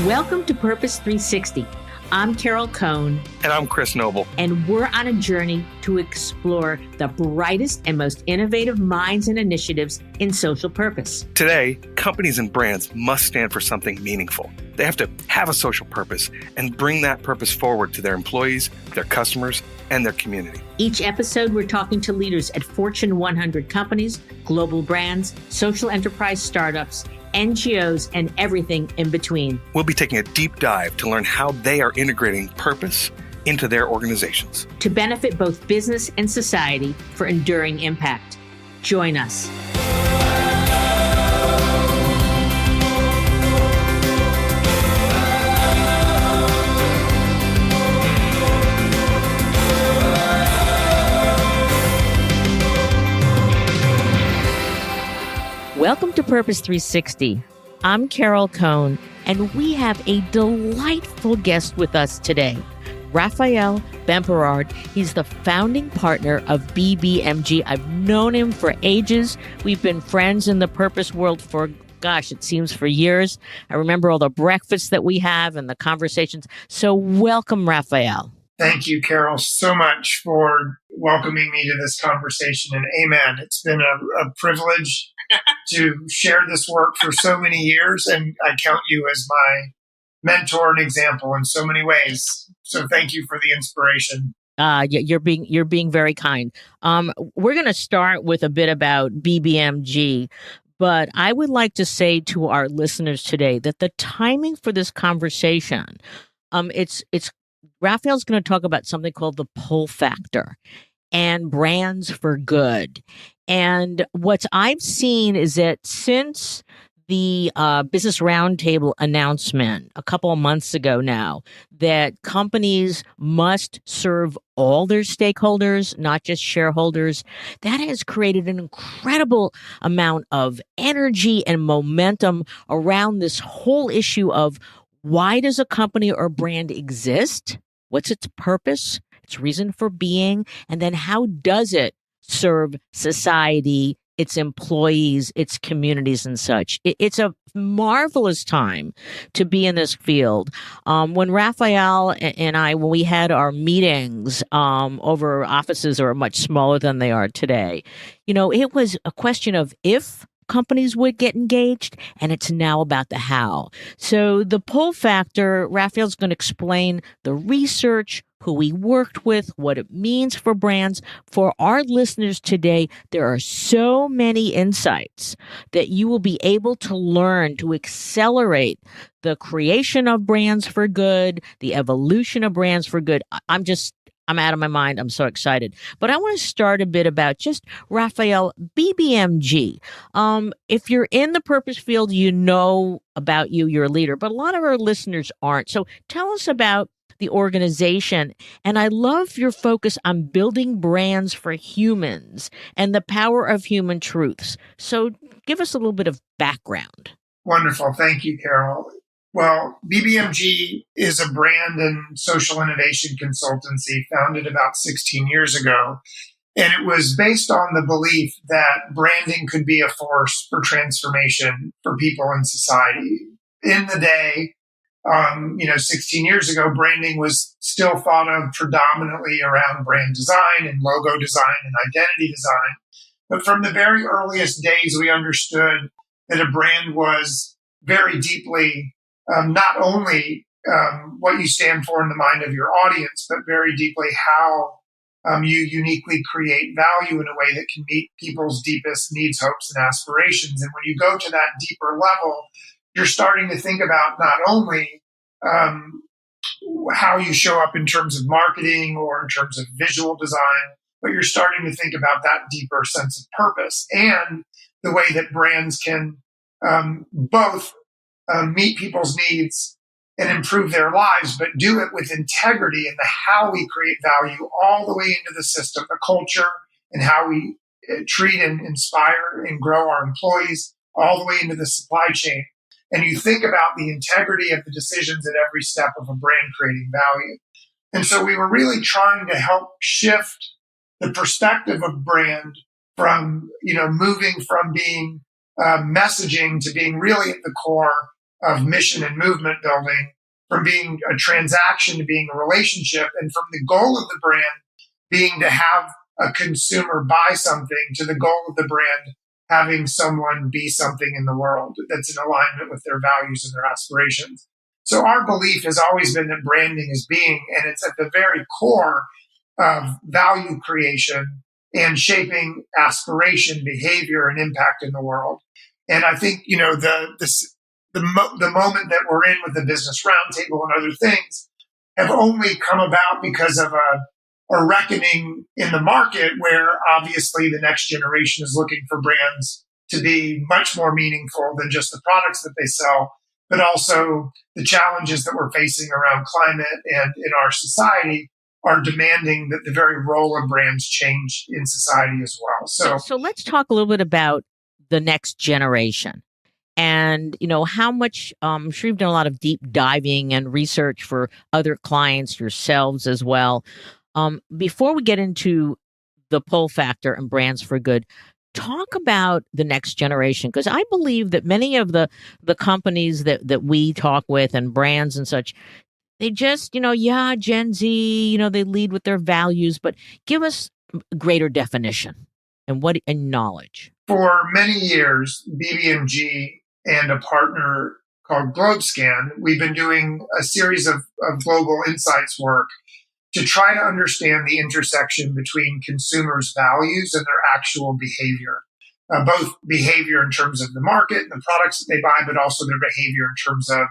Welcome to Purpose 360. I'm Carol Cohn. And I'm Chris Noble. And we're on a journey to explore the brightest and most innovative minds and initiatives in social purpose. Today, companies and brands must stand for something meaningful. They have to have a social purpose and bring that purpose forward to their employees, their customers, and their community. Each episode, we're talking to leaders at Fortune 100 companies, global brands, social enterprise startups, NGOs, and everything in between. We'll be taking a deep dive to learn how they are integrating purpose into their organizations to benefit both business and society for enduring impact. Join us. Welcome to Purpose 360. I'm Carol Cohn, and we have a delightful guest with us today, Raphael Bemperard. He's the founding partner of BBMG. I've known him for ages. We've been friends in the purpose world for, it seems for years. I remember all the breakfasts that we have and the conversations. So welcome, Raphael. Thank you, Carol, so much for welcoming me to this conversation. And amen. It's been a privilege to share this work for so many years. And I count you as my mentor and example in so many ways. So thank you for the inspiration. You're being very kind. We're going to start with a bit about BBMG. But I would like to say to our listeners today that the timing for this conversation, it's Raphael's going to talk about something called the pull factor and brands for good. And what I've seen is that since the Business Roundtable announcement a couple of months ago now, that companies must serve all their stakeholders, not just shareholders, that has created an incredible amount of energy and momentum around this whole issue of why does a company or brand exist? What's its purpose, its reason for being, and then how does it serve society, its employees, its communities, and such? It's a marvelous time to be in this field. When Raphael and I, when we had our meetings over offices that are much smaller than they are today, it was a question of if companies would get engaged, and it's now about the how. So the pull factor, Raphael's going to explain the research, who we worked with, what it means for brands. For our listeners today, there are so many insights that you will be able to learn to accelerate the creation of brands for good, the evolution of brands for good. I'm out of my mind. I'm so excited. But I want to start a bit about just Raphael, BBMG. If you're in the purpose field, you know about you're a leader, but a lot of our listeners aren't. So tell us about the organization. And I love your focus on building brands for humans and the power of human truths. So give us a little bit of background. Wonderful. Thank you, Carol. Well, BBMG is a brand and social innovation consultancy founded about 16 years ago. And it was based on the belief that branding could be a force for transformation for people in society. In the day, 16 years ago, branding was still thought of predominantly around brand design and logo design and identity design. But from the very earliest days, we understood that a brand was very deeply not only what you stand for in the mind of your audience, but very deeply how you uniquely create value in a way that can meet people's deepest needs, hopes, and aspirations. And when you go to that deeper level, you're starting to think about not only how you show up in terms of marketing or in terms of visual design, but you're starting to think about that deeper sense of purpose and the way that brands can both meet people's needs and improve their lives, but do it with integrity in the how we create value all the way into the system, the culture, and how we treat and inspire and grow our employees all the way into the supply chain. And you think about the integrity of the decisions at every step of a brand creating value. And so we were really trying to help shift the perspective of brand from, moving from being messaging to being really at the core of mission and movement building, from being a transaction to being a relationship, and from the goal of the brand being to have a consumer buy something to the goal of the brand having someone be something in the world that's in alignment with their values and their aspirations. So our belief has always been that branding is being, and it's at the very core of value creation and shaping aspiration, behavior, and impact in the world. And I think, the moment that we're in with the business roundtable and other things have only come about because of a reckoning in the market where obviously the next generation is looking for brands to be much more meaningful than just the products that they sell, but also the challenges that we're facing around climate and in our society are demanding that the very role of brands change in society as well. So let's talk a little bit about the next generation. And, how much, I'm sure you've done a lot of deep diving and research for other clients, yourselves as well. Before we get into the pull factor and brands for good, talk about the next generation, because I believe that many of the companies that we talk with and brands and such, they just, Gen Z, they lead with their values, but give us greater definition and knowledge. For many years, BBMG and a partner called GlobeScan, we've been doing a series of global insights work to try to understand the intersection between consumers' values and their actual behavior. Both behavior in terms of the market and the products that they buy, but also their behavior in terms of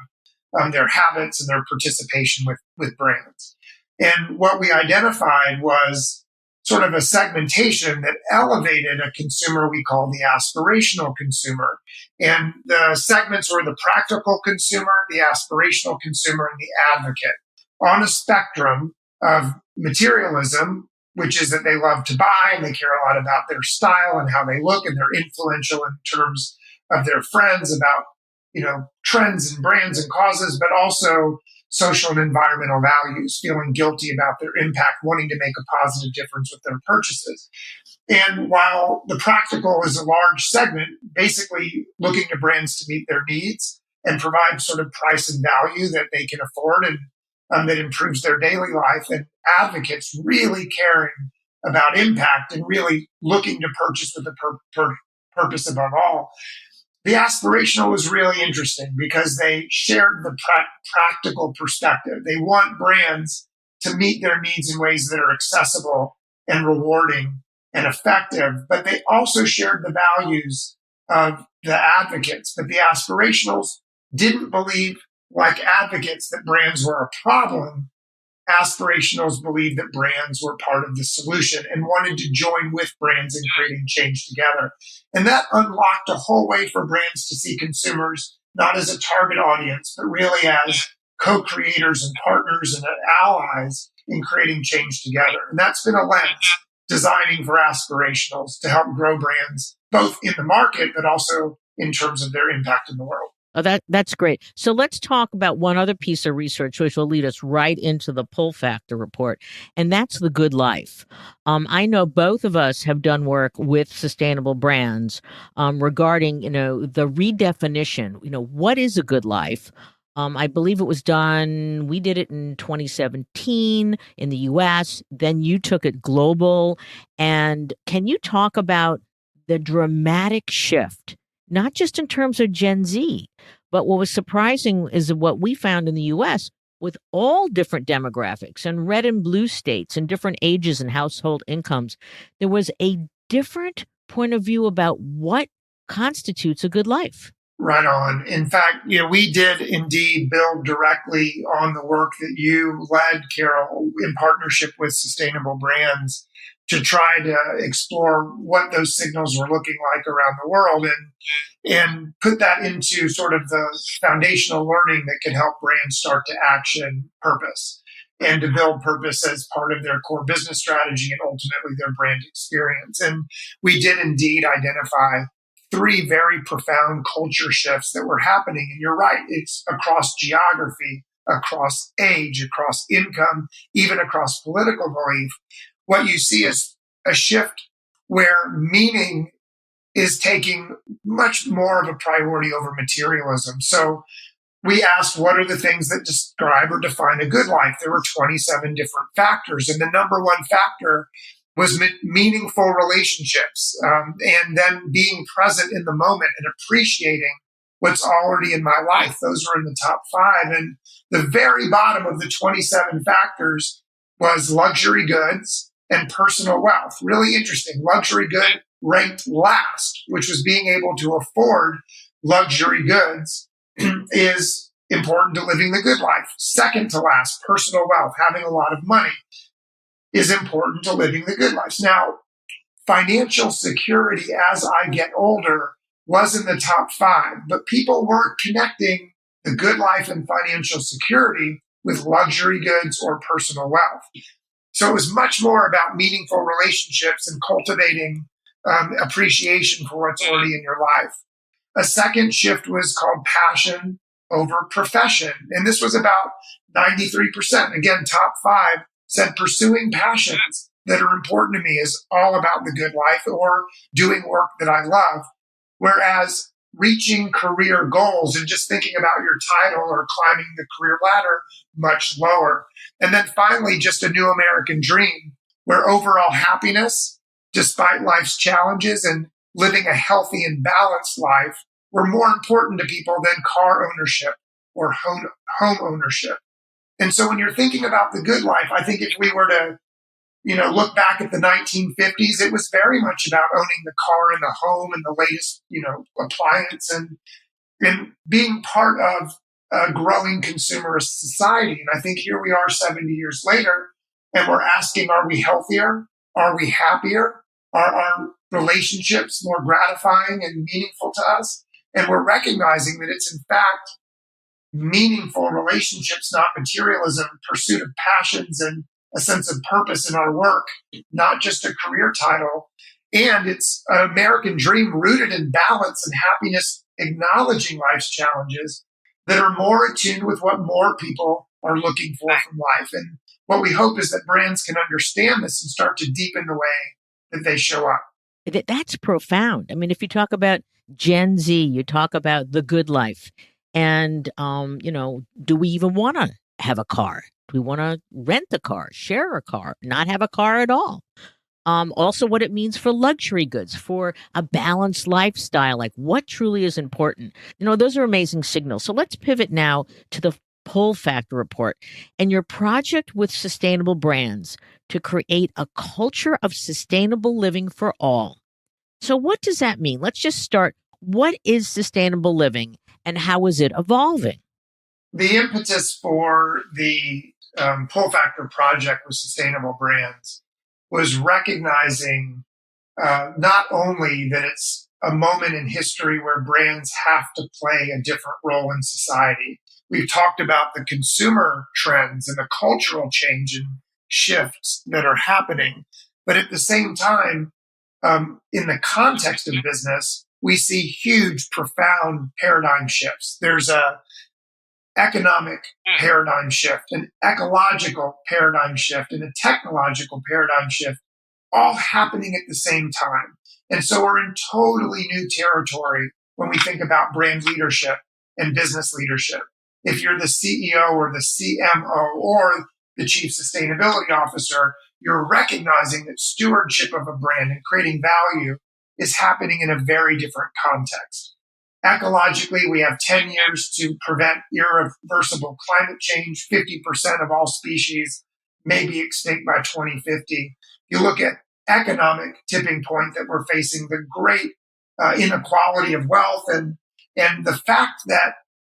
their habits and their participation with brands. And what we identified was sort of a segmentation that elevated a consumer we call the aspirational consumer. And the segments were the practical consumer, the aspirational consumer, and the advocate on a spectrum of materialism, which is that they love to buy and they care a lot about their style and how they look, and they're influential in terms of their friends about, trends and brands and causes, but also social and environmental values, feeling guilty about their impact, wanting to make a positive difference with their purchases. And while the practical is a large segment, basically looking to brands to meet their needs and provide sort of price and value that they can afford and that improves their daily life, and advocates really caring about impact and really looking to purchase with a purpose above all. The aspirational was really interesting because they shared the practical perspective. They want brands to meet their needs in ways that are accessible and rewarding and effective, but they also shared the values of the advocates. But the aspirationals didn't believe, like advocates, that brands were a problem. Aspirationals believed that brands were part of the solution and wanted to join with brands in creating change together. And that unlocked a whole way for brands to see consumers not as a target audience, but really as co-creators and partners and allies in creating change together. And that's been a lens designing for aspirationals to help grow brands, both in the market, but also in terms of their impact in the world. Oh, that's great. So let's talk about one other piece of research, which will lead us right into the pull factor report, and that's the good life. I know both of us have done work with sustainable brands regarding, the redefinition. What is a good life? I believe it was done. We did it in 2017 in the U.S. Then you took it global. And can you talk about the dramatic shift? Not just in terms of Gen Z, but what was surprising is what we found in the U.S. with all different demographics and red and blue states and different ages and household incomes, there was a different point of view about what constitutes a good life. Right on. In fact, we did indeed build directly on the work that you led, Carol, in partnership with Sustainable Brands to try to explore what those signals were looking like around the world and put that into sort of the foundational learning that can help brands start to action purpose and to build purpose as part of their core business strategy and ultimately their brand experience. And we did indeed identify 3 very profound culture shifts that were happening. And you're right, it's across geography, across age, across income, even across political belief. What you see is a shift where meaning is taking much more of a priority over materialism. So we asked what are the things that describe or define a good life. There were 27 different factors, and the number one factor was meaningful relationships, and then being present in the moment and appreciating what's already in my life. Those were in the top five. And the very bottom of the 27 factors was luxury goods and personal wealth. Really interesting. Luxury good ranked last, which was being able to afford luxury goods is important to living the good life. Second to last, personal wealth, having a lot of money, is important to living the good life. Now, financial security as I get older was in the top five, but people weren't connecting the good life and financial security with luxury goods or personal wealth. So it was much more about meaningful relationships and cultivating appreciation for what's already in your life. A second shift was called passion over profession. And this was about 93%. Again, top five said pursuing passions that are important to me is all about the good life or doing work that I love. Whereas reaching career goals and just thinking about your title or climbing the career ladder, much lower. And then finally, just a new American dream where overall happiness, despite life's challenges and living a healthy and balanced life, were more important to people than car ownership or home ownership. And so when you're thinking about the good life, I think if we were to, look back at the 1950s, it was very much about owning the car and the home and the latest, appliance and being part of a growing consumerist society. And I think here we are 70 years later, and we're asking, are we healthier? Are we happier? Are our relationships more gratifying and meaningful to us? And we're recognizing that it's in fact meaningful relationships, not materialism, pursuit of passions and a sense of purpose in our work, not just a career title. And it's an American dream rooted in balance and happiness, acknowledging life's challenges that are more attuned with what more people are looking for from life. And what we hope is that brands can understand this and start to deepen the way that they show up. That's profound. I mean, if you talk about Gen Z, you talk about the good life. And, do we even want to have a car? Do we want to rent a car, share a car, not have a car at all? Also, what it means for luxury goods, for a balanced lifestyle, like what truly is important. Those are amazing signals. So let's pivot now to the pull factor report and your project with sustainable brands to create a culture of sustainable living for all. So what does that mean? Let's just start. What is sustainable living and how is it evolving? The impetus for the pull factor project with sustainable brands was recognizing not only that it's a moment in history where brands have to play a different role in society. We've talked about the consumer trends and the cultural change and shifts that are happening. But at the same time, in the context of business, we see huge, profound paradigm shifts. There's a economic paradigm shift, an ecological paradigm shift, and a technological paradigm shift, all happening at the same time. And so we're in totally new territory when we think about brand leadership and business leadership. If you're the CEO or the CMO or the chief sustainability officer, you're recognizing that stewardship of a brand and creating value is happening in a very different context. Ecologically, we have 10 years to prevent irreversible climate change. 50% of all species may be extinct by 2050. You look at economic tipping point that we're facing, the great inequality of wealth and the fact that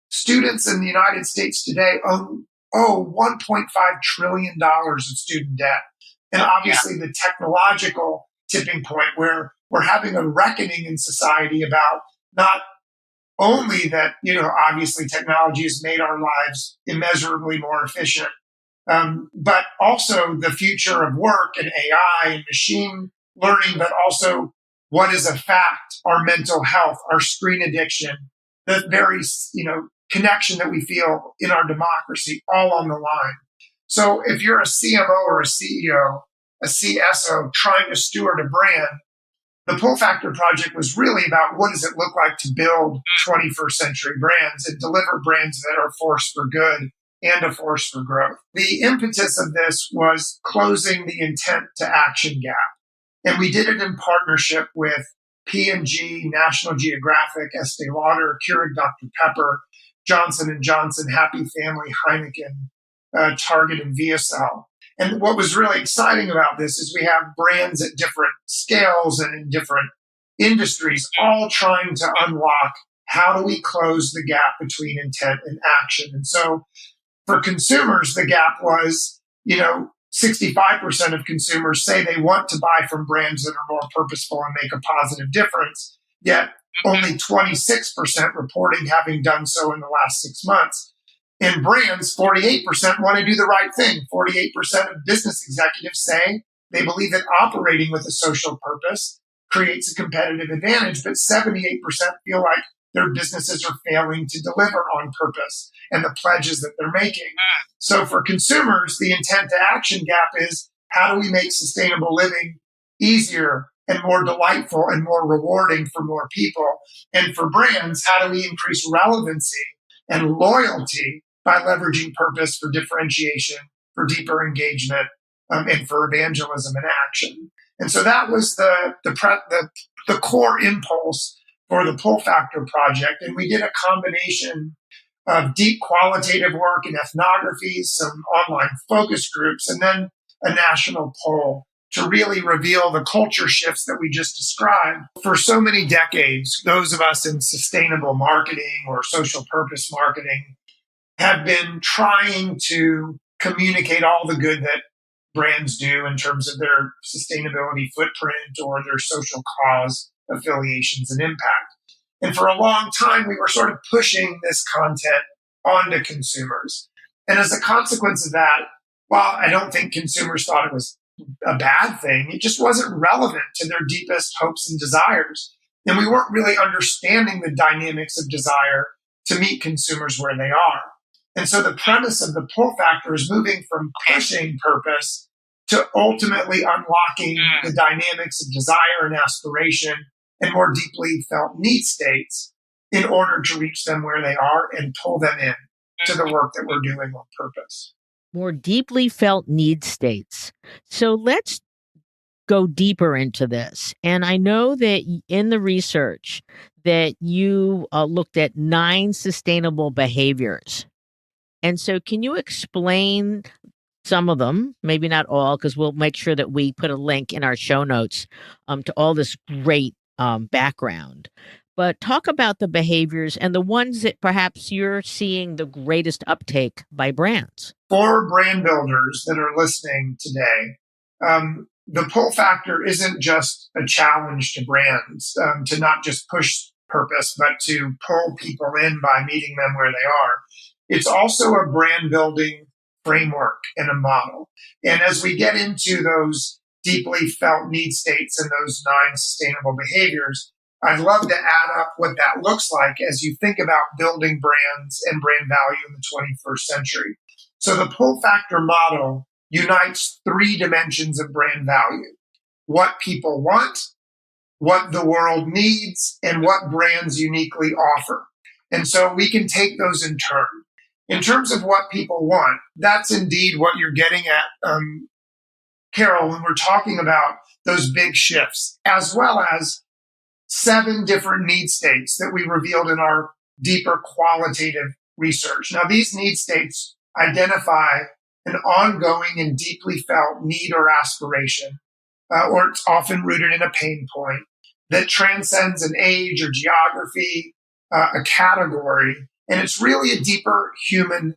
students in the United States today owe $1.5 trillion of student debt. And obviously the technological tipping point where we're having a reckoning in society about not only that, obviously technology has made our lives immeasurably more efficient, but also the future of work and AI and machine learning, but also what is a fact, our mental health, our screen addiction, the very, connection that we feel in our democracy, all on the line. So if you're a CMO or a CEO, a CSO trying to steward a brand, The Pull Factor project was really about what does it look like to build 21st century brands and deliver brands that are a force for good and a force for growth. The impetus of this was closing the intent to action gap. And we did it in partnership with P&G, National Geographic, Estee Lauder, Keurig Dr. Pepper, Johnson & Johnson, Happy Family, Heineken, Target, and VSL. And what was really exciting about this is we have brands at different scales and in different industries all trying to unlock how do we close the gap between intent and action. And so for consumers, the gap was, 65% of consumers say they want to buy from brands that are more purposeful and make a positive difference, yet only 26% reporting having done so in the last 6 months. In brands, 48% want to do the right thing. 48% of business executives say they believe that operating with a social purpose creates a competitive advantage, but 78% feel like their businesses are failing to deliver on purpose and the pledges that they're making. So for consumers, the intent to action gap is how do we make sustainable living easier and more delightful and more rewarding for more people? And for brands, how do we increase relevancy and loyalty by leveraging purpose for differentiation, for deeper engagement, and for evangelism and action? And so that was the core impulse for the Pull Factor project. And we did a combination of deep qualitative work in ethnographies, some online focus groups, and then a national poll to really reveal the culture shifts that we just described. For so many decades, those of us in sustainable marketing or social purpose marketing have been trying to communicate all the good that brands do in terms of their sustainability footprint or their social cause affiliations and impact. And for a long time, we were sort of pushing this content onto consumers. And as a consequence of that, while I don't think consumers thought it was a bad thing, it just wasn't relevant to their deepest hopes and desires. And we weren't really understanding the dynamics of desire to meet consumers where they are. And so the premise of the Pull Factor is moving from pushing purpose to ultimately unlocking the dynamics of desire and aspiration and more deeply felt need states in order to reach them where they are and pull them in to the work that we're doing on purpose. More deeply felt need states. So let's go deeper into this. And I know that in the research that you looked at 9 sustainable behaviors. And so can you explain some of them, maybe not all, because we'll make sure that we put a link in our show notes to all this great background. But talk about the behaviors and the ones that perhaps you're seeing the greatest uptake by brands. For brand builders that are listening today, the pull factor isn't just a challenge to brands to not just push purpose, but to pull people in by meeting them where they are. It's also a brand building framework and a model. And as we get into those deeply felt need states and those 9 sustainable behaviors, I'd love to add up what that looks like as you think about building brands and brand value in the 21st century. So the pull factor model unites 3 dimensions of brand value: what people want, what the world needs, and what brands uniquely offer. And so we can take those in turn. In terms of what people want, that's indeed what you're getting at, Carol, when we're talking about those big shifts, as well as 7 different need states that we revealed in our deeper qualitative research. Now, these need states identify an ongoing and deeply felt need or aspiration, or it's often rooted in a pain point that transcends an age or geography, a category, and it's really a deeper human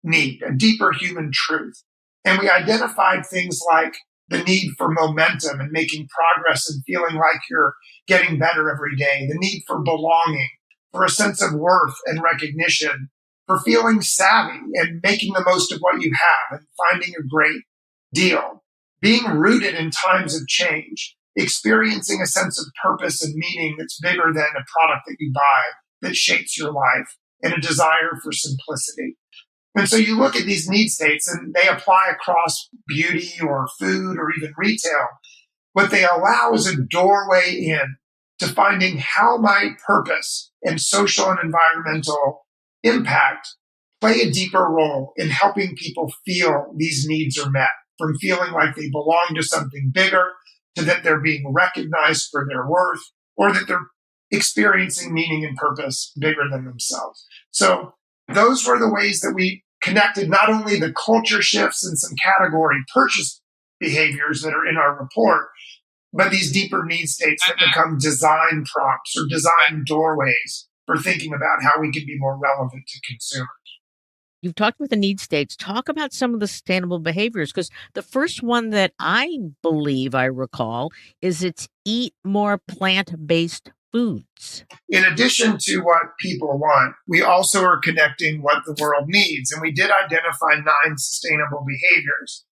need, a deeper human truth. And we identified things like the need for momentum and making progress and feeling like you're getting better every day, the need for belonging, for a sense of worth and recognition, for feeling savvy and making the most of what you have and finding a great deal, being rooted in times of change, experiencing a sense of purpose and meaning that's bigger than a product that you buy, that shapes your life, and a desire for simplicity. And so you look at these need states and they apply across beauty or food or even retail. What they allow is a doorway in to finding how might purpose and social and environmental impact play a deeper role in helping people feel these needs are met, from feeling like they belong to something bigger to that they're being recognized for their worth, or that they're experiencing meaning and purpose bigger than themselves. So those were the ways that we connected not only the culture shifts and some category purchase behaviors that are in our report, but these deeper need states that become design prompts or design doorways for thinking about how we can be more relevant to consumers. You've talked about the need states. Talk about some of the sustainable behaviors, because the first one that I believe I recall is it's eat more plant-based foods. In addition to what people want, we also are connecting what the world needs. And we did identify 9 sustainable behaviors.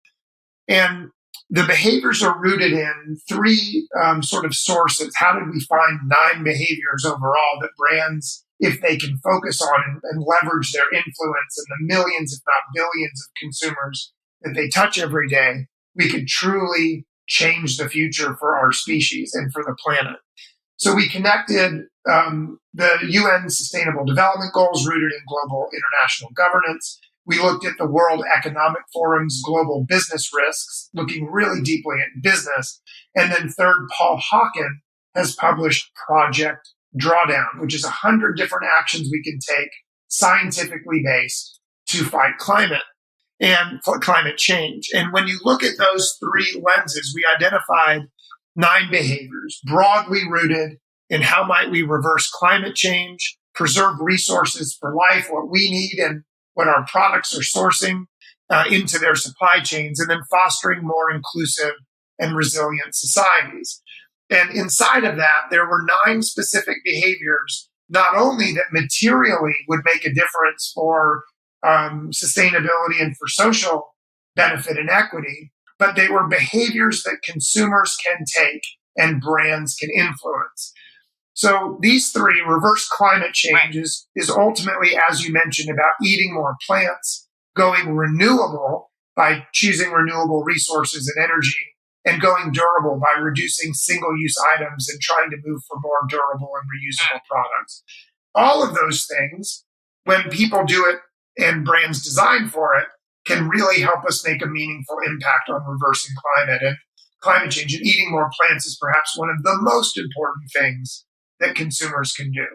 And the behaviors are rooted in 3 sort of sources. How did we find 9 behaviors overall that brands, if they can focus on and leverage their influence and the millions, if not billions, of consumers that they touch every day, we could truly change the future for our species and for the planet. So we connected the UN Sustainable Development Goals rooted in global international governance. We looked at the World Economic Forum's global business risks, looking really deeply at business. And then third, Paul Hawken has published Project Drawdown, which is 100 different actions we can take, scientifically based, to fight climate and climate change. And when you look at those 3 lenses, we identified 9 behaviors broadly rooted in how might we reverse climate change, preserve resources for life, what we need and what our products are sourcing into their supply chains, and then fostering more inclusive and resilient societies. And inside of that, there were 9 specific behaviors, not only that materially would make a difference for sustainability and for social benefit and equity, but they were behaviors that consumers can take and brands can influence. So these 3, reverse climate change is ultimately, as you mentioned, about eating more plants, going renewable by choosing renewable resources and energy, and going durable by reducing single-use items and trying to move for more durable and reusable products. All of those things, when people do it and brands design for it, can really help us make a meaningful impact on reversing climate and climate change. And eating more plants is perhaps one of the most important things that consumers can do.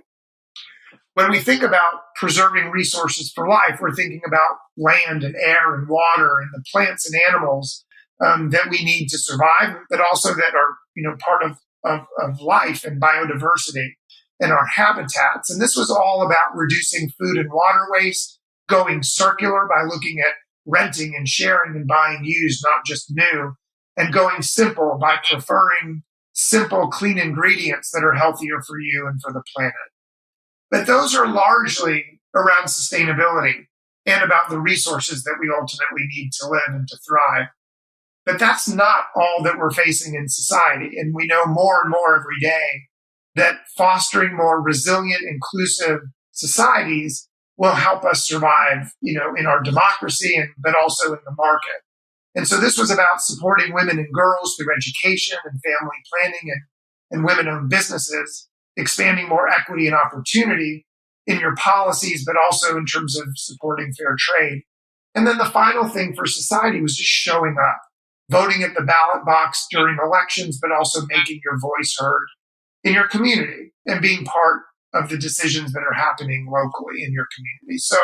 When we think about preserving resources for life, we're thinking about land and air and water and the plants and animals that we need to survive, but also that are part of life and biodiversity and our habitats. And this was all about reducing food and water waste, going circular by looking at renting and sharing and buying used, not just new, and going simple by preferring simple, clean ingredients that are healthier for you and for the planet. But those are largely around sustainability and about the resources that we ultimately need to live and to thrive. But that's not all that we're facing in society. And we know more and more every day that fostering more resilient, inclusive societies will help us survive, in our democracy, but also in the market. And so this was about supporting women and girls through education and family planning and women-owned businesses, expanding more equity and opportunity in your policies, but also in terms of supporting fair trade. And then the final thing for society was just showing up, voting at the ballot box during elections, but also making your voice heard in your community and being part of the decisions that are happening locally in your community. So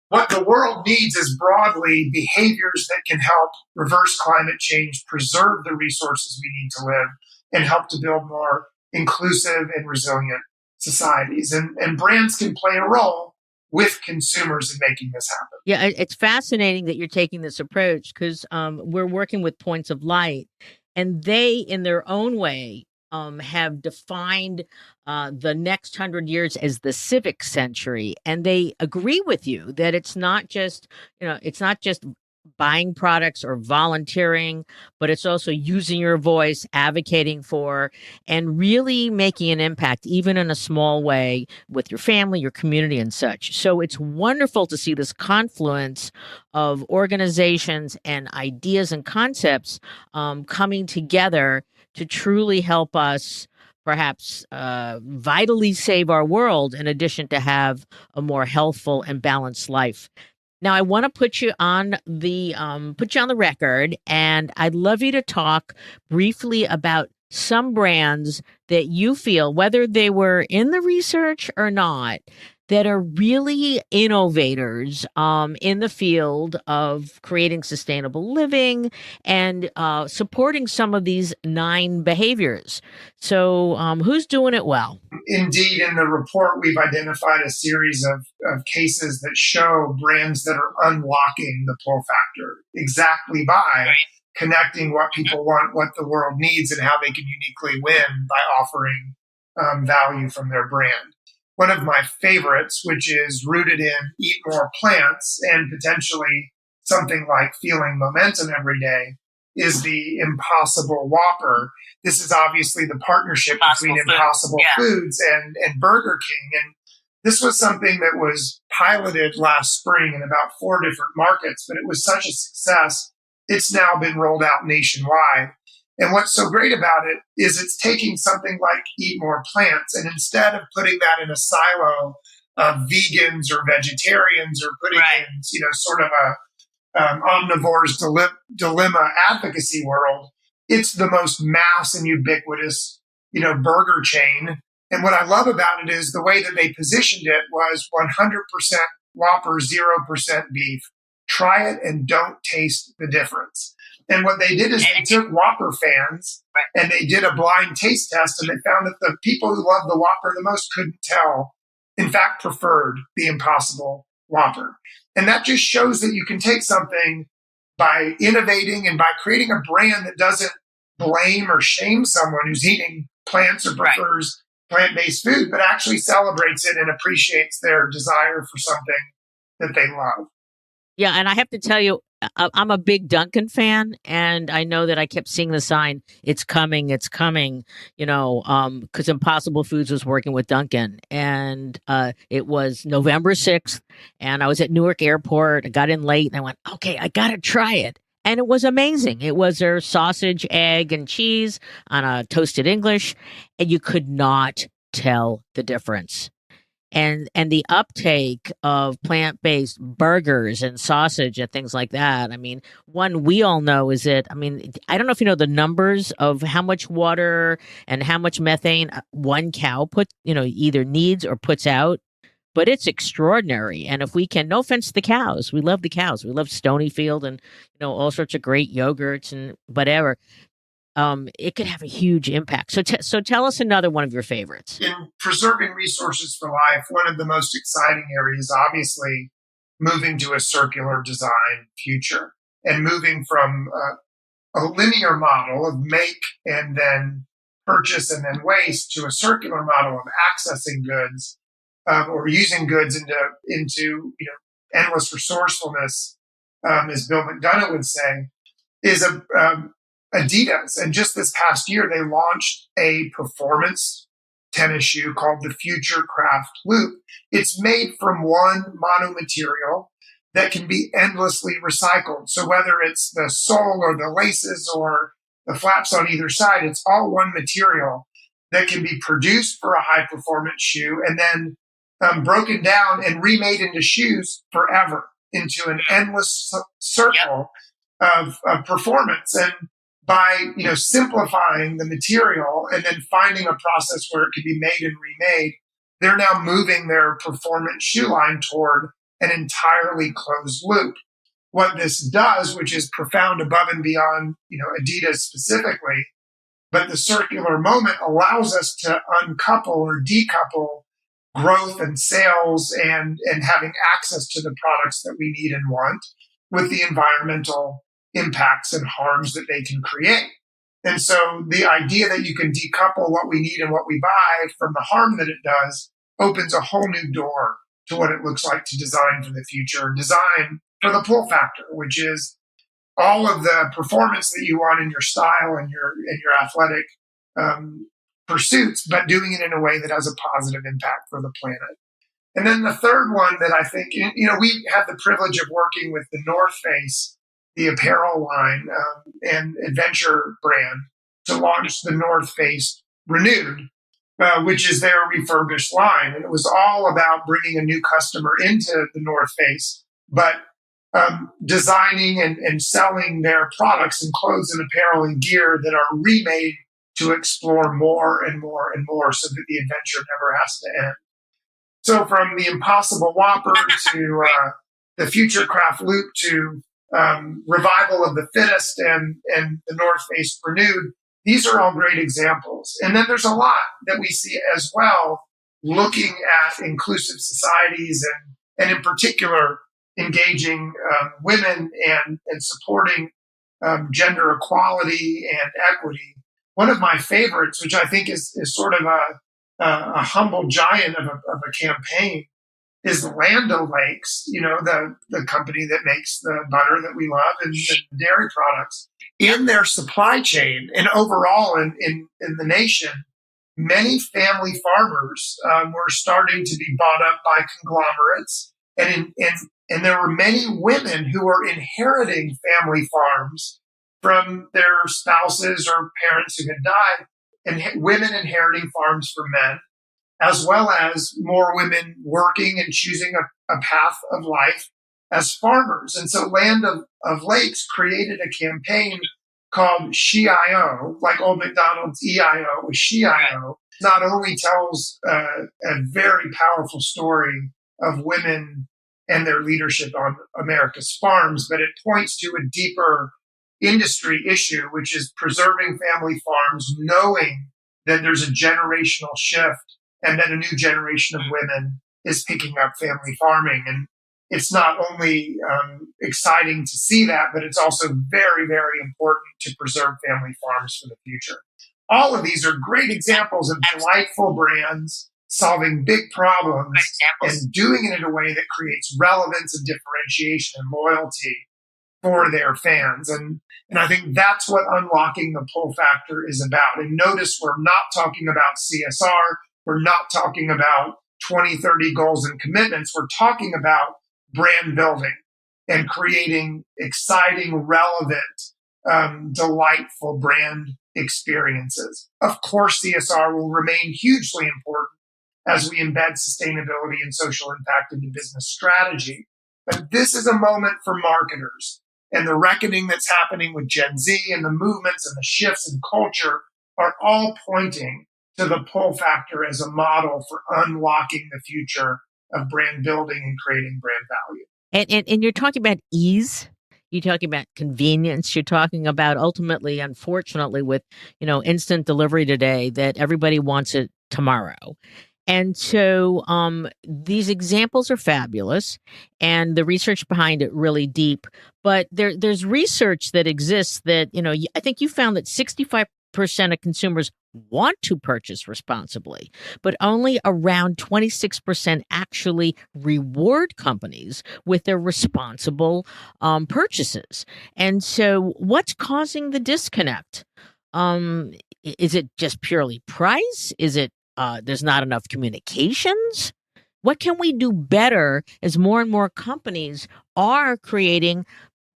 what the world needs is broadly behaviors that can help reverse climate change, preserve the resources we need to live, and help to build more inclusive and resilient societies. And brands can play a role with consumers in making this happen. Yeah, it's fascinating that you're taking this approach, because we're working with Points of Light, and they, in their own way, have defined the next 100 years as the civic century, and they agree with you that it's not just buying products or volunteering, but it's also using your voice, advocating for, and really making an impact, even in a small way, with your family, your community, and such. So it's wonderful to see this confluence of organizations and ideas and concepts coming together to truly help us perhaps vitally save our world in addition to have a more healthful and balanced life. Now, I want to put you on the record, and I'd love you to talk briefly about some brands that you feel, whether they were in the research or not, that are really innovators in the field of creating sustainable living and supporting some of these 9 behaviors. So, who's doing it well? Indeed, in the report, we've identified a series of cases that show brands that are unlocking the pull factor exactly by connecting what people want, what the world needs, and how they can uniquely win by offering value from their brand. One of my favorites, which is rooted in eat more plants and potentially something like feeling momentum every day, is the Impossible Whopper. This is obviously the partnership between Impossible Foods and Burger King. And this was something that was piloted last spring in about 4 different markets, but it was such a success. It's now been rolled out nationwide. And what's so great about it is it's taking something like Eat More Plants, and instead of putting that in a silo of vegans or vegetarians or putting in, sort of a omnivore's dilemma advocacy world, it's the most mass and ubiquitous, burger chain. And what I love about it is the way that they positioned it was 100% Whopper, 0% beef. Try it and don't taste the difference. And what they did is they took Whopper fans and they did a blind taste test, and they found that the people who loved the Whopper the most couldn't tell, in fact, preferred the Impossible Whopper. And that just shows that you can take something by innovating and by creating a brand that doesn't blame or shame someone who's eating plants or prefers plant-based food, but actually celebrates it and appreciates their desire for something that they love. Yeah, and I have to tell you, I'm a big Dunkin' fan, and I know that I kept seeing the sign, it's coming, because Impossible Foods was working with Dunkin', and it was November 6th, and I was at Newark Airport. I got in late, and I went, okay, I got to try it. And it was amazing. It was their sausage, egg, and cheese on a toasted English, and you could not tell the difference. And the uptake of plant-based burgers and sausage and things like that. I mean, one we all know is that, I don't know if you know the numbers of how much water and how much methane one cow either needs or puts out, but it's extraordinary. And if we can, no offense to the cows, we love the cows. We love Stonyfield and, all sorts of great yogurts and whatever. It could have a huge impact. So tell us another one of your favorites. In preserving resources for life, one of the most exciting areas, obviously, moving to a circular design future and moving from a linear model of make and then purchase and then waste to a circular model of accessing goods or using goods into endless resourcefulness, as Bill McDonough would say, is Adidas. And just this past year, they launched a performance tennis shoe called the Future Craft Loop. It's made from one monomaterial that can be endlessly recycled. So whether it's the sole or the laces or the flaps on either side, it's all one material that can be produced for a high performance shoe and then broken down and remade into shoes forever, into an endless circle of performance. And by simplifying the material and then finding a process where it can be made and remade, they're now moving their performance shoe line toward an entirely closed loop. What this does, which is profound above and beyond Adidas specifically, but the circular moment allows us to uncouple or decouple growth and sales and having access to the products that we need and want with the environmental impacts and harms that they can create. And so the idea that you can decouple what we need and what we buy from the harm that it does opens a whole new door to what it looks like to design for the future, design for the pull factor, which is all of the performance that you want in your style and your athletic pursuits, but doing it in a way that has a positive impact for the planet. And then the third one that I think, we have the privilege of working with the North Face, the apparel line and adventure brand, to launch the North Face Renewed, which is their refurbished line. And it was all about bringing a new customer into the North Face, but designing and selling their products and clothes and apparel and gear that are remade to explore more and more and more so that the adventure never has to end. So from the Impossible Whopper to the Future Craft Loop to Revival of the Fittest and the North Face Renewed, these are all great examples. And then there's a lot that we see as well, looking at inclusive societies and in particular, engaging women and supporting gender equality and equity. One of my favorites, which I think is sort of a humble giant of a campaign, is Land O'Lakes, the company that makes the butter that we love and the dairy products. In their supply chain and overall in the nation, many family farmers were starting to be bought up by conglomerates, and there were many women who were inheriting family farms from their spouses or parents who had died, and women inheriting farms for men, as well as more women working and choosing a path of life as farmers. And so Land of Lakes created a campaign called She.I.O., like Old McDonald's EIO was She.I.O. Not only tells a very powerful story of women and their leadership on America's farms, but it points to a deeper industry issue, which is preserving family farms, knowing that there's a generational shift and that a new generation of women is picking up family farming. And it's not only exciting to see that, but it's also very, very important to preserve family farms for the future. All of these are great examples of delightful brands solving big problems and doing it in a way that creates relevance and differentiation and loyalty for their fans. And I think that's what unlocking the pull factor is about. And notice we're not talking about CSR. We're not talking about 2030 goals and commitments. We're talking about brand building and creating exciting, relevant, delightful brand experiences. Of course, CSR will remain hugely important as we embed sustainability and social impact into business strategy. But this is a moment for marketers, and the reckoning that's happening with Gen Z and the movements and the shifts in culture are all pointing to the pull factor as a model for unlocking the future of brand building and creating brand value. And you're talking about ease. You're talking about convenience. You're talking about ultimately, unfortunately, with instant delivery today, that everybody wants it tomorrow. And so these examples are fabulous, and the research behind it really deep. But there's research that exists that, I think you found that 65% of consumers want to purchase responsibly, but only around 26% actually reward companies with their responsible purchases. And so what's causing the disconnect? Is it just purely price? Is it there's not enough communications? What can we do better as more and more companies are creating,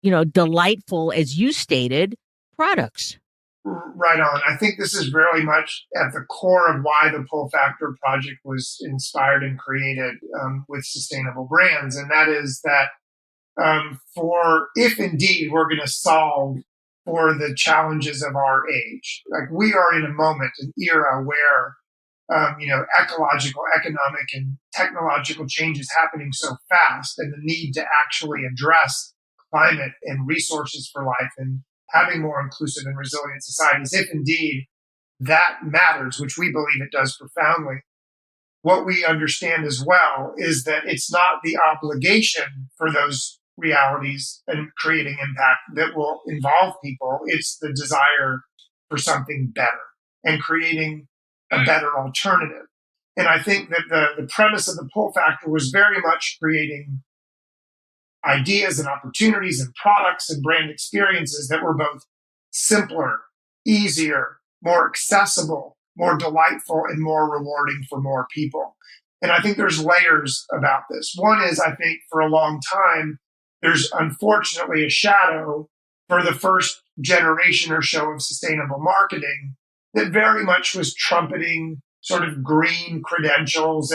delightful, as you stated, products? Right on. I think this is very much at the core of why the Pull Factor project was inspired and created with sustainable brands. And that is that if indeed we're going to solve for the challenges of our age, like we are in a moment, an era where ecological, economic, and technological change is happening so fast, and the need to actually address climate and resources for life and having more inclusive and resilient societies, if indeed that matters, which we believe it does profoundly. What we understand as well is that it's not the obligation for those realities and creating impact that will involve people. It's the desire for something better and creating a better alternative. And I think that the premise of the pull factor was very much creating ideas and opportunities and products and brand experiences that were both simpler, easier, more accessible, more delightful, and more rewarding for more people. And I think there's layers about this. One is, I think for a long time, there's unfortunately a shadow for the first generation or so of sustainable marketing that very much was trumpeting sort of green credentials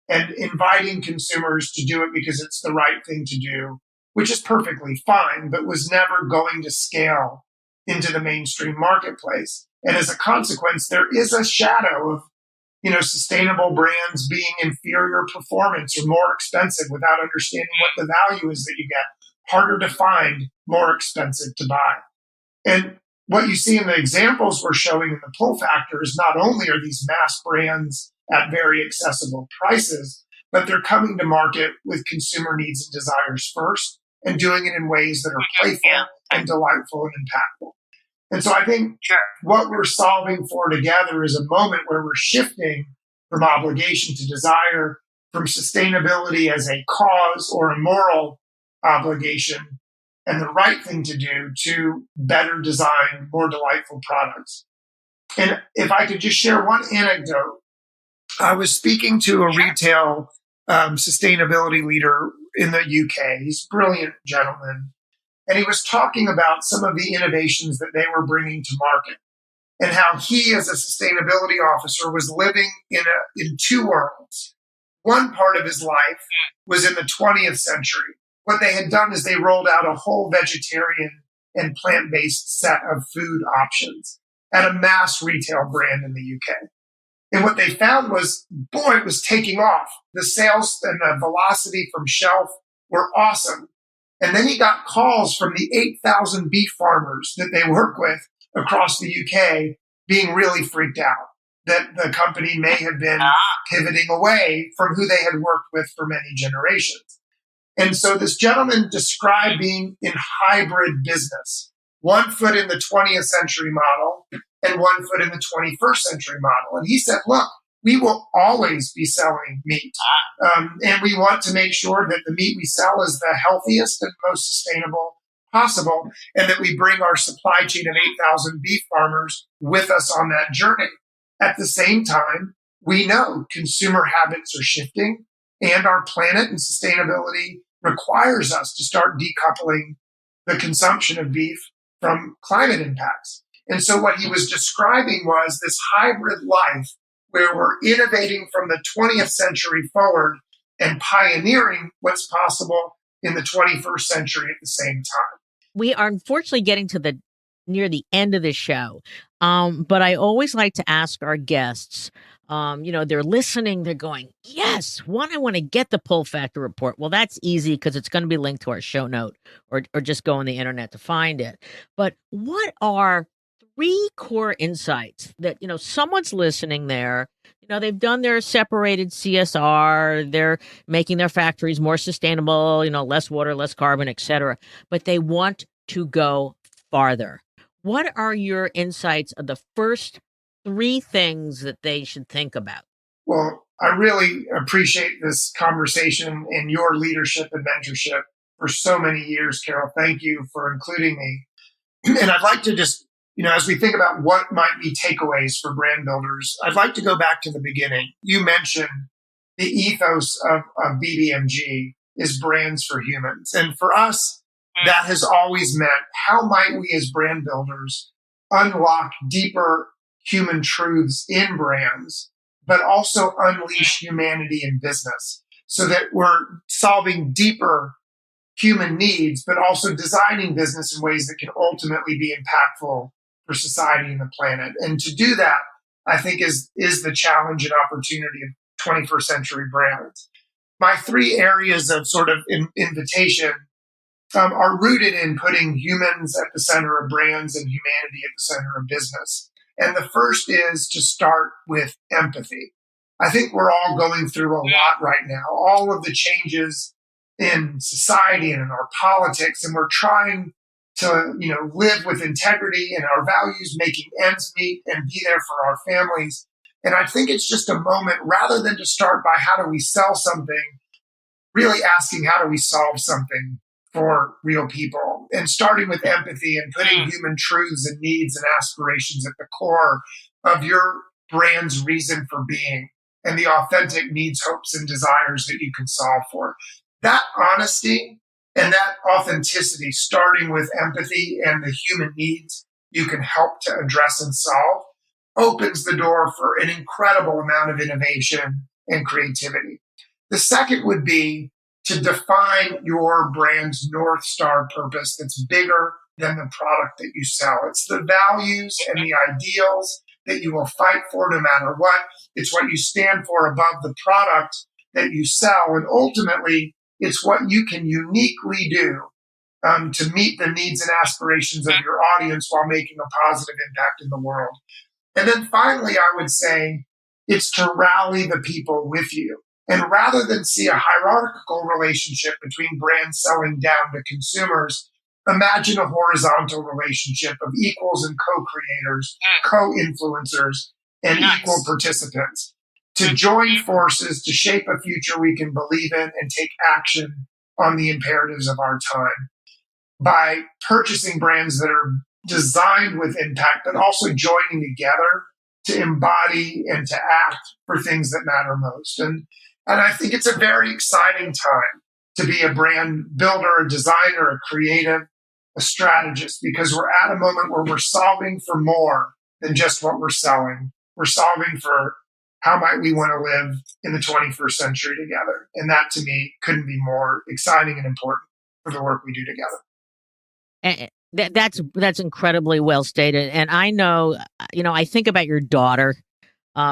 and inviting consumers to do it because it's the right thing to do, which is perfectly fine, but was never going to scale into the mainstream marketplace. And as a consequence, there is a shadow of, sustainable brands being inferior performance or more expensive without understanding what the value is that you get. Harder to find, more expensive to buy. And what you see in the examples we're showing in the pull factor is not only are these mass brands at very accessible prices, but they're coming to market with consumer needs and desires first and doing it in ways that are playful and delightful and impactful. And so I think what we're solving for together is a moment where we're shifting from obligation to desire, from sustainability as a cause or a moral obligation and the right thing to do to better design, more delightful products. And if I could just share one anecdote, I was speaking to a retail sustainability leader in the UK. He's a brilliant gentleman. And he was talking about some of the innovations that they were bringing to market and how he, as a sustainability officer, was living in two worlds. One part of his life was in the 20th century. What they had done is they rolled out a whole vegetarian and plant-based set of food options at a mass retail brand in the UK. And what they found was, boy, it was taking off. The sales and the velocity from shelf were awesome. And then he got calls from the 8,000 beef farmers that they work with across the UK being really freaked out that the company may have been pivoting away from who they had worked with for many generations. And so this gentleman described being in hybrid business, 1 foot in the 20th century model and 1 foot in the 21st century model. And he said, look, we will always be selling meat. And we want to make sure that the meat we sell is the healthiest and most sustainable possible, and that we bring our supply chain of 8,000 beef farmers with us on that journey. At the same time, we know consumer habits are shifting, and our planet and sustainability requires us to start decoupling the consumption of beef from climate impacts. And so what he was describing was this hybrid life where we're innovating from the 20th century forward and pioneering what's possible in the 21st century at the same time. We are unfortunately getting to near the end of the show. But I always like to ask our guests, they're listening, they're going, yes, I want to get the pull factor report. Well, that's easy because it's going to be linked to our show note or just go on the internet to find it. But what are 3 core insights that, someone's listening there, they've done their separated CSR, they're making their factories more sustainable, less water, less carbon, et cetera, but they want to go farther. What are your insights of the first 3 things that they should think about? Well, I really appreciate this conversation and your leadership and mentorship for so many years, Carol. Thank you for including me. And I'd like to just, as we think about what might be takeaways for brand builders, I'd like to go back to the beginning. You mentioned the ethos of BBMG is brands for humans. And for us, that has always meant how might we as brand builders unlock deeper human truths in brands, but also unleash humanity in business so that we're solving deeper human needs, but also designing business in ways that can ultimately be impactful for society and the planet. And to do that, I think is the challenge and opportunity of 21st century brands. My 3 areas of sort of invitation are rooted in putting humans at the center of brands and humanity at the center of business. And the first is to start with empathy. I think we're all going through a lot right now, all of the changes in society and in our politics, and we're trying to, live with integrity and our values, making ends meet and be there for our families. And I think it's just a moment, rather than to start by how do we sell something, really asking how do we solve something for real people, and starting with empathy and putting human truths and needs and aspirations at the core of your brand's reason for being and the authentic needs, hopes, and desires that you can solve for. That honesty and that authenticity, starting with empathy and the human needs you can help to address and solve, opens the door for an incredible amount of innovation and creativity. The second would be to define your brand's North Star purpose that's bigger than the product that you sell. It's the values and the ideals that you will fight for no matter what. It's what you stand for above the product that you sell. And ultimately, it's what you can uniquely do to meet the needs and aspirations of your audience while making a positive impact in the world. And then finally, I would say it's to rally the people with you. And rather than see a hierarchical relationship between brands selling down to consumers, imagine a horizontal relationship of equals and co-creators, co-influencers, and equal participants to join forces to shape a future we can believe in and take action on the imperatives of our time by purchasing brands that are designed with impact, but also joining together to embody and to act for things that matter most. And I think it's a very exciting time to be a brand builder, a designer, a creative, a strategist, because we're at a moment where we're solving for more than just what we're selling. We're solving for how might we want to live in the 21st century together. And that to me couldn't be more exciting and important for the work we do together. That's incredibly well stated. And I know, I think about your daughter.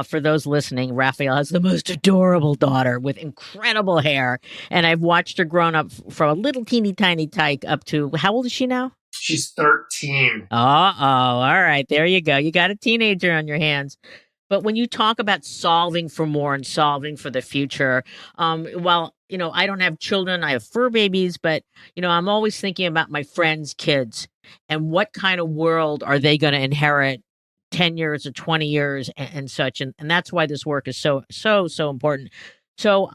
For those listening, Raphael has the most adorable daughter with incredible hair. And I've watched her grown up from a little teeny tiny tyke up to, how old is she now? She's 13. All right. There you go. You got a teenager on your hands. But when you talk about solving for more and solving for the future, well, I don't have children, I have fur babies, but, I'm always thinking about my friends' kids and what kind of world are they going to inherit 10 years or 20 years and such. And that's why this work is so important. So,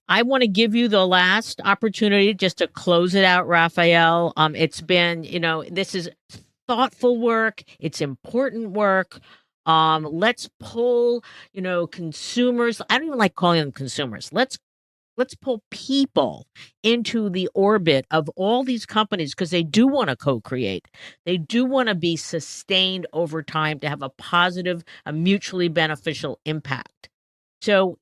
I want to give you the last opportunity just to close it out, Raphael. It's been, this is thoughtful work. It's important work. Let's pull, consumers. I don't even like calling them consumers. Let's pull people into the orbit of all these companies because they do want to co-create. They do want to be sustained over time to have a positive, a mutually beneficial impact. So,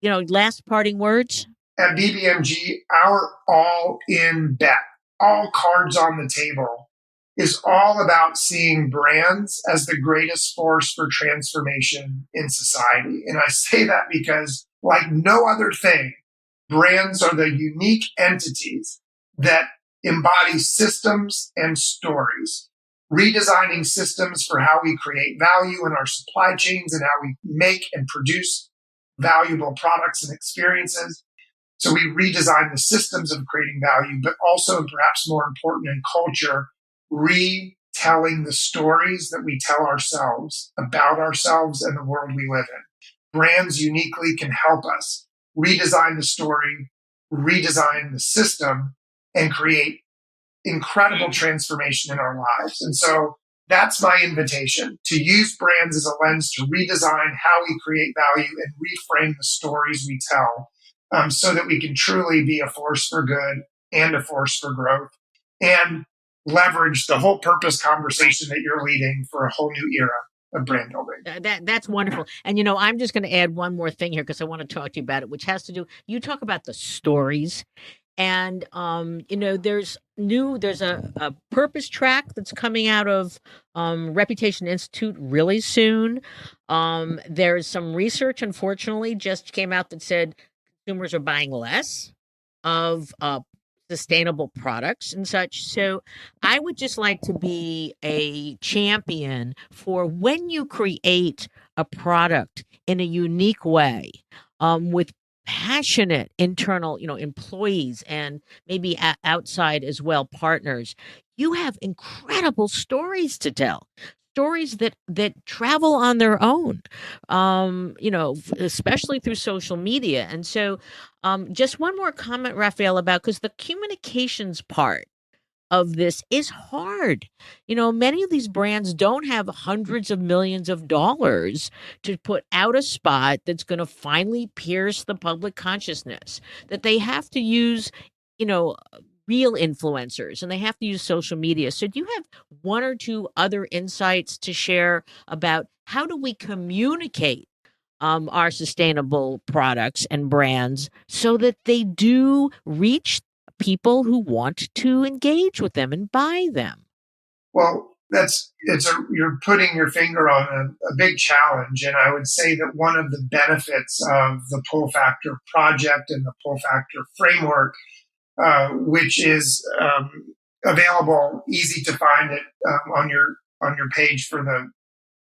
last parting words? At BBMG, our all-in bet, all cards on the table, is all about seeing brands as the greatest force for transformation in society. And I say that because, like no other thing, brands are the unique entities that embody systems and stories, redesigning systems for how we create value in our supply chains and how we make and produce valuable products and experiences. So we redesign the systems of creating value, but also, perhaps more important in culture, retelling the stories that we tell ourselves about ourselves and the world we live in. Brands uniquely can help us redesign the story, redesign the system, and create incredible transformation in our lives. And so that's my invitation, to use brands as a lens to redesign how we create value and reframe the stories we tell, so that we can truly be a force for good and a force for growth, and leverage the whole purpose conversation that you're leading for a whole new era of brand building. That's wonderful. And, I'm just going to add one more thing here because I want to talk to you about it, which has to do, you talk about the stories. And, there's a purpose track that's coming out of Reputation Institute really soon. There's some research, unfortunately, just came out that said consumers are buying less of sustainable products and such. So I would just like to be a champion for when you create a product in a unique way, with passionate internal, employees and maybe outside as well, partners, you have incredible stories to tell. stories that travel on their own, especially through social media. And so, just one more comment, Raphael, about because the communications part of this is hard. Many of these brands don't have hundreds of millions of dollars to put out a spot that's going to finally pierce the public consciousness, that they have to use, you know, real influencers and they have to use social media. So do you have one or two other insights to share about how do we communicate our sustainable products and brands so that they do reach people who want to engage with them and buy them? Well, you're putting your finger on a big challenge, and I would say that one of the benefits of the pull factor project and the pull factor framework, which is available, easy to find it on your page for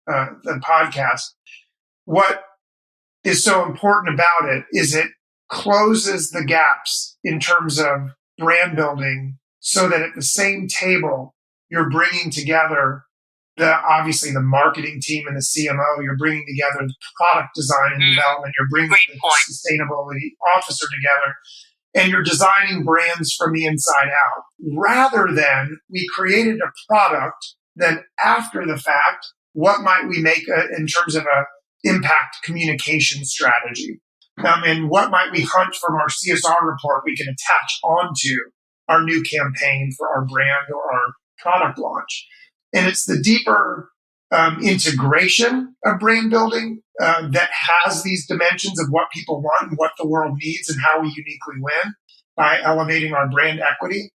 the podcast. What is so important about it is it closes the gaps in terms of brand building, so that at the same table you're bringing together obviously the marketing team and the CMO. You're bringing together the product design and development. You're bringing the sustainability officer together, and you're designing brands from the inside out, rather than we created a product. Then after the fact, what might we make in terms of a impact communication strategy? And what might we hunt from our CSR report we can attach onto our new campaign for our brand or our product launch? And it's the deeper integration of brand building that has these dimensions of what people want and what the world needs and how we uniquely win by elevating our brand equity.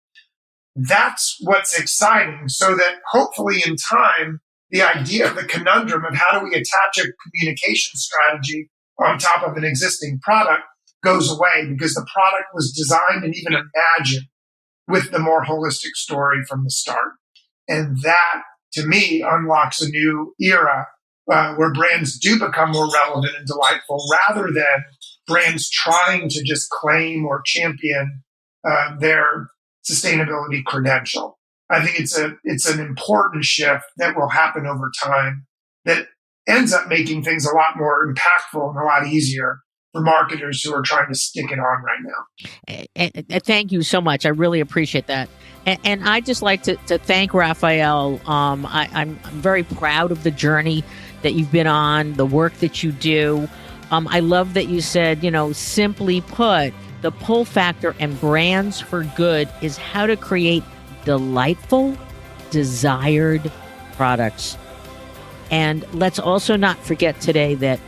That's what's exciting, so that hopefully in time, the idea of the conundrum of how do we attach a communication strategy on top of an existing product goes away, because the product was designed and even imagined with the more holistic story from the start. And that, to me, unlocks a new era where brands do become more relevant and delightful, rather than brands trying to just claim or champion their sustainability credential. I think it's an important shift that will happen over time that ends up making things a lot more impactful and a lot easier for marketers who are trying to stick it on right now. And thank you so much. I really appreciate that. And I'd just like to thank Raphael. I'm very proud of the journey that you've been on, the work that you do. I love that you said, simply put, the pull factor and brands for good is how to create delightful, desired products. And let's also not forget today that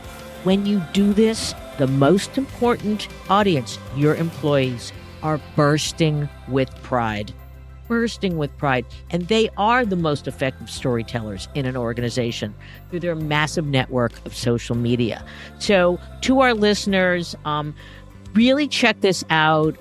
when you do this, the most important audience, your employees, are bursting with pride. And they are the most effective storytellers in an organization through their massive network of social media. So to our listeners, really check this out.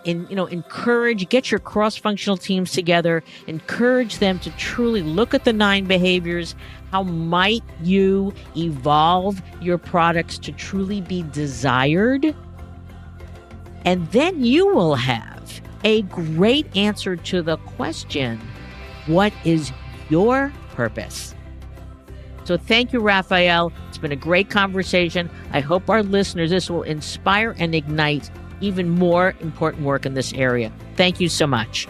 Get your cross-functional teams together, encourage them to truly look at the 9 behaviors. How might you evolve your products to truly be desired? And then you will have a great answer to the question, what is your purpose? So thank you, Raphael. It's been a great conversation. I hope our listeners, this will inspire and ignite even more important work in this area. Thank you so much.